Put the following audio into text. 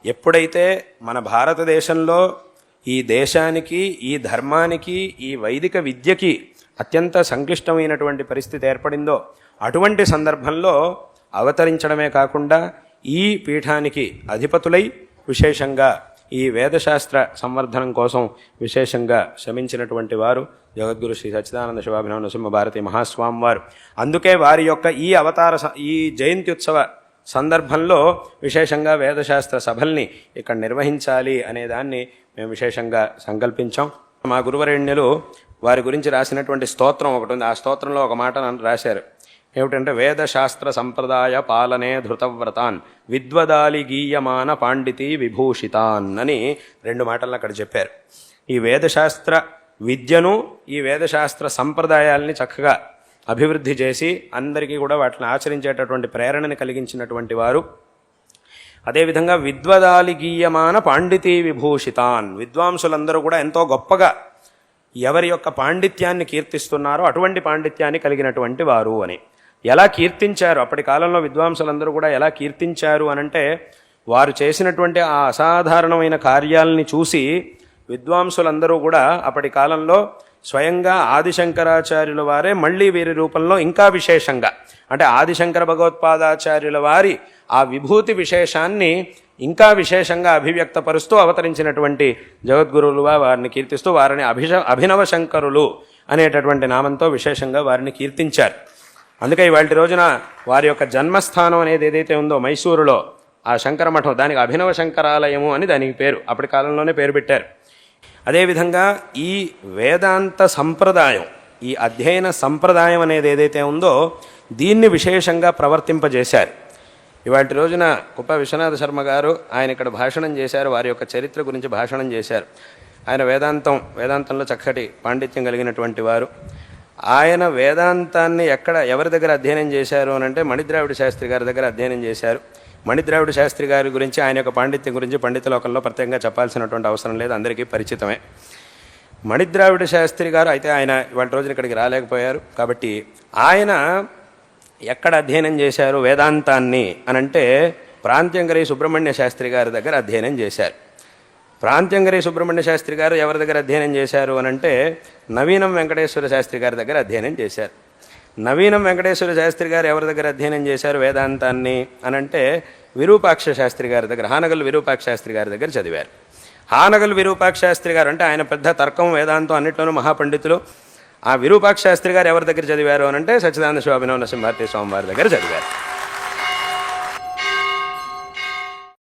ఎప్పుడైతే మన భారతదేశంలో ఈ దేశానికి, ఈ ధర్మానికి, ఈ వైదిక విద్యకి అత్యంత సంక్లిష్టమైనటువంటి పరిస్థితి ఏర్పడిందో అటువంటి సందర్భంలో అవతరించడమే కాకుండా ఈ పీఠానికి అధిపతులై విశేషంగా ఈ వేదశాస్త్ర సంవర్ధనం కోసం విశేషంగా శ్రమించినటువంటి వారు జగద్గురు శ్రీ సచ్చిదానంద శివాభినవ నృసింహ భారతి మహాస్వామి వారు. అందుకే వారి యొక్క ఈ జయంత్యుత్సవ సందర్భంలో విశేషంగా వేదశాస్త్ర సభల్ని ఇక్కడ నిర్వహించాలి అనే దాన్ని మేము విశేషంగా సంకల్పించాం. మా గురువరేణ్యులు వారి గురించి రాసినటువంటి స్తోత్రం ఒకటి ఉంది. ఆ స్తోత్రంలో ఒక మాట నన్ను రాశారు. ఏమిటంటే, వేదశాస్త్ర సంప్రదాయ పాలనే ధృతవ్రతాన్ విద్వదాలి గీయమాన పాండితీ విభూషితాన్ అని 2 మాటలను అక్కడ చెప్పారు. ఈ వేదశాస్త్ర విద్యను, ఈ వేదశాస్త్ర సంప్రదాయాల్ని చక్కగా అభివృద్ధి చేసి అందరికీ కూడా వాటిని ఆచరించేటటువంటి ప్రేరణని కలిగించినటువంటి వారు. అదేవిధంగా విద్వదాలి గీయమాన పాండితీ విభూషితాన్, విద్వాంసులందరూ కూడా ఎంతో గొప్పగా ఎవరి యొక్క పాండిత్యాన్ని కీర్తిస్తున్నారో అటువంటి పాండిత్యాన్ని కలిగినటువంటి వారు అని. ఎలా కీర్తించారు, అప్పటి కాలంలో విద్వాంసులందరూ కూడా ఎలా కీర్తించారు అనంటే, వారు చేసినటువంటి ఆ అసాధారణమైన కార్యాలని చూసి విద్వాంసులందరూ కూడా అప్పటి కాలంలో స్వయంగా ఆదిశంకరాచార్యుల వారే మళ్ళీ వీరి రూపంలో ఇంకా విశేషంగా, అంటే ఆదిశంకర భగవత్పాదాచార్యుల వారి ఆ విభూతి విశేషాన్ని ఇంకా విశేషంగా అభివ్యక్తపరుస్తూ అవతరించినటువంటి జగద్గురువులుగా వారిని కీర్తిస్తూ వారిని అభినవ శంకరులు అనేటటువంటి నామంతో విశేషంగా వారిని కీర్తించారు. అందుకే ఇవాళ రోజున వారి యొక్క జన్మస్థానం అనేది ఏదైతే ఉందో మైసూరులో ఆ శంకర మఠం, దానికి అభినవ శంకరాలయము అని దానికి పేరు, అప్పటి కాలంలోనే పేరు పెట్టారు. అదేవిధంగా ఈ వేదాంత సంప్రదాయం, ఈ అధ్యయన సంప్రదాయం అనేది ఏదైతే ఉందో దీన్ని విశేషంగా ప్రవర్తింపజేశారు. ఇవాటి రోజున కుప్ప విశ్వనాథ శర్మ గారు ఆయన ఇక్కడ భాషణం చేశారు, వారి యొక్క చరిత్ర గురించి భాషణం చేశారు. ఆయన వేదాంతంలో చక్కటి పాండిత్యం కలిగినటువంటి వారు. ఆయన వేదాంతాన్ని ఎవరి దగ్గర అధ్యయనం చేశారు అని అంటే మణిద్రావిడ శాస్త్రి గారి దగ్గర అధ్యయనం చేశారు. మణిద్రావిడ శాస్త్రి గారి గురించి, ఆయన యొక్క పాండిత్యం గురించి పండిత లోకంలో ప్రత్యేకంగా చెప్పాల్సినటువంటి అవసరం లేదు, అందరికీ పరిచితమే. మణిద్రావిడ శాస్త్రి గారు అయితే ఆయన ఇవాళ రోజున ఇక్కడికి రాలేకపోయారు. కాబట్టి ఆయన ఎక్కడ అధ్యయనం చేశారు వేదాంతాన్ని అనంటే ప్రాంత్యంగరి సుబ్రహ్మణ్య శాస్త్రి గారి దగ్గర అధ్యయనం చేశారు. ప్రాంత్యంగరి సుబ్రహ్మణ్య శాస్త్రి గారు ఎవరి దగ్గర అధ్యయనం చేశారు అనంటే నవీనం వెంకటేశ్వర శాస్త్రి గారి దగ్గర అధ్యయనం చేశారు. నవీనం వెంకటేశ్వర శాస్త్రి గారు ఎవరి దగ్గర అధ్యయనం చేశారు వేదాంతాన్ని అనంటే విరూపాక్ష శాస్త్రి గారి దగ్గర, హానగల్ విరూపాక్ష శాస్త్రి గారి దగ్గర చదివారు. హానగల్ విరూపాక్ష శాస్త్రి గారు అంటే ఆయన పెద్ద తర్కం వేదాంతం అన్నింటిలోనూ మహాపండితులు. ఆ విరూపాక్ష శాస్త్రి గారు ఎవరి దగ్గర చదివారు అనంటే సచ్చిదానంద శివాభినవ నరసింహ భారతి స్వామి వారి దగ్గర చదివారు.